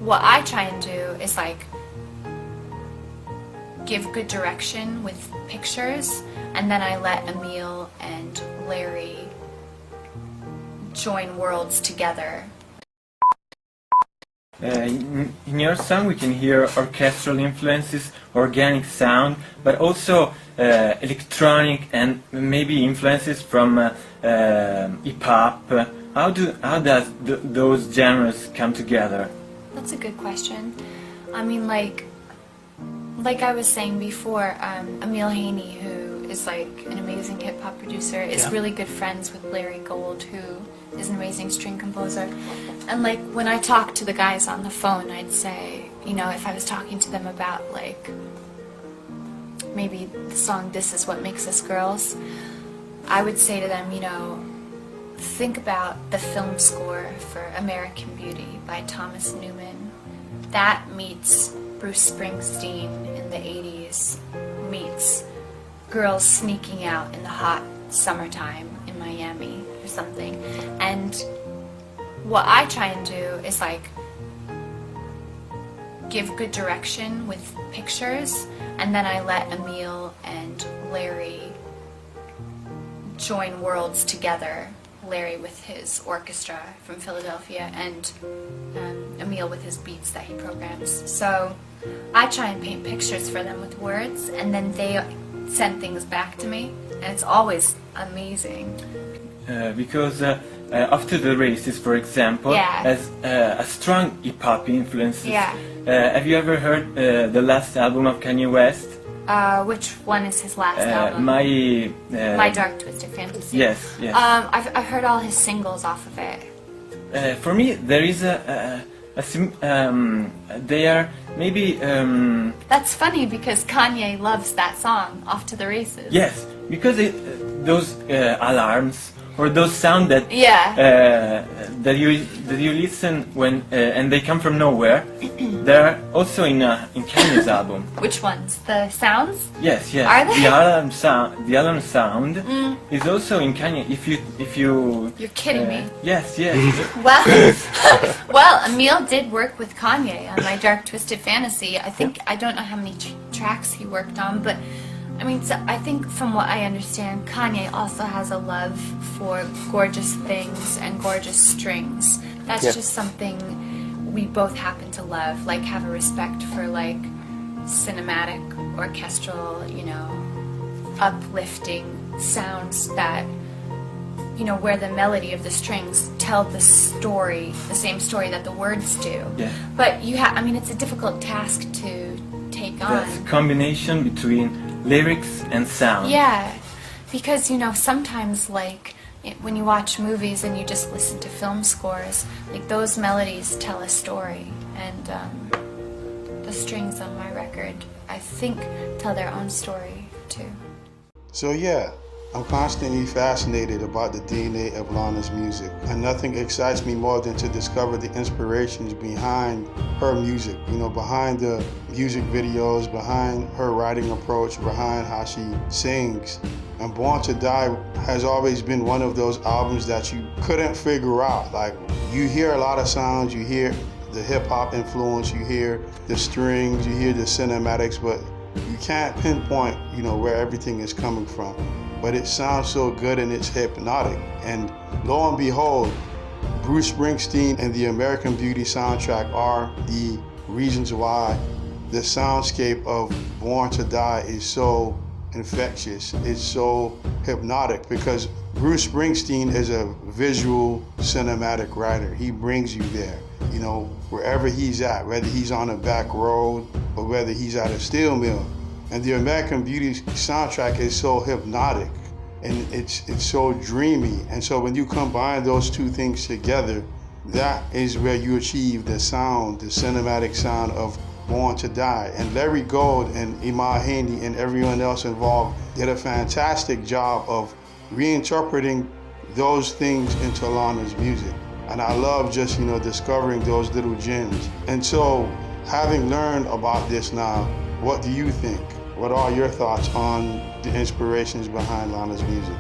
what I try and do is like give good direction with pictures, and then I let Emil and Larry join worlds together. In your song we can hear orchestral influences, organic sound, but also electronic and maybe influences from hip-hop. How does those genres come together? That's a good question. I mean, like I was saying before, Emil Haney, who is like an amazing hip-hop producer, is really good friends with Larry Gold, who is an amazing string composer. And like when I talk to the guys on the phone, I'd say, you know, if I was talking to them about like maybe the song This Is What Makes Us Girls, I would say to them, you know, think about the film score for American Beauty by Thomas Newman. That meets Bruce Springsteen in the 80s, meets girls sneaking out in the hot summertime in Miami or something. And what I try and do is like give good direction with pictures, and then I let Emil and Larry join worlds together. Larry with his orchestra from Philadelphia, and Emil with his beats that he programs. So I try and paint pictures for them with words, and then they send things back to me, and it's always amazing. Because After the Races, for example, has a strong hip-hop influences. Have you ever heard the last album of Kanye West? Which one is his last album? My Dark Twisted Fantasy. Yes, yes. I've heard all his singles off of it. For me, there is they are maybe. That's funny because Kanye loves that song, Off to the Races. Yes, because those alarms or those sound that that you listen when and they come from nowhere. They're also in Kanye's album. Which ones? The sounds? Yes, yes. Are they? The alarm sound is also in Kanye. If you. You're kidding me. Yes, yes. Well, Emil did work with Kanye on My Dark Twisted Fantasy. I don't know how many tracks he worked on, but I mean, so I think from what I understand, Kanye also has a love for gorgeous things and gorgeous strings. That's just something we both happen to love, like have a respect for like cinematic, orchestral, you know, uplifting sounds that, you know, where the melody of the strings tell the story, the same story that the words do. Yeah. But I mean, it's a difficult task to take on. That's a combination between lyrics and sound. Yeah, because, you know, sometimes like when you watch movies and you just listen to film scores, like those melodies tell a story, and the strings on my record, I think, tell their own story too. So yeah, I'm constantly fascinated about the DNA of Lana's music, and nothing excites me more than to discover the inspirations behind her music, you know, behind the music videos, behind her writing approach, behind how she sings. And Born to Die has always been one of those albums that you couldn't figure out. Like, you hear a lot of sounds, you hear the hip-hop influence, you hear the strings, you hear the cinematics, but you can't pinpoint, you know, where everything is coming from. But it sounds so good and it's hypnotic. And lo and behold, Bruce Springsteen and the American Beauty soundtrack are the reasons why the soundscape of Born to Die is so infectious. It's so hypnotic because Bruce Springsteen is a visual cinematic writer. He brings you there, you know, wherever he's at, whether he's on a back road or whether he's at a steel mill. And the American Beauty soundtrack is so hypnotic and it's so dreamy. And so when you combine those two things together, that is where you achieve the sound, the cinematic sound of Born to Die. And Larry Gold and Emil Haney and everyone else involved did a fantastic job of reinterpreting those things into Lana's music. And I love just, you know, discovering those little gems. And so, having learned about this now, what do you think? What are your thoughts on the inspirations behind Lana's music?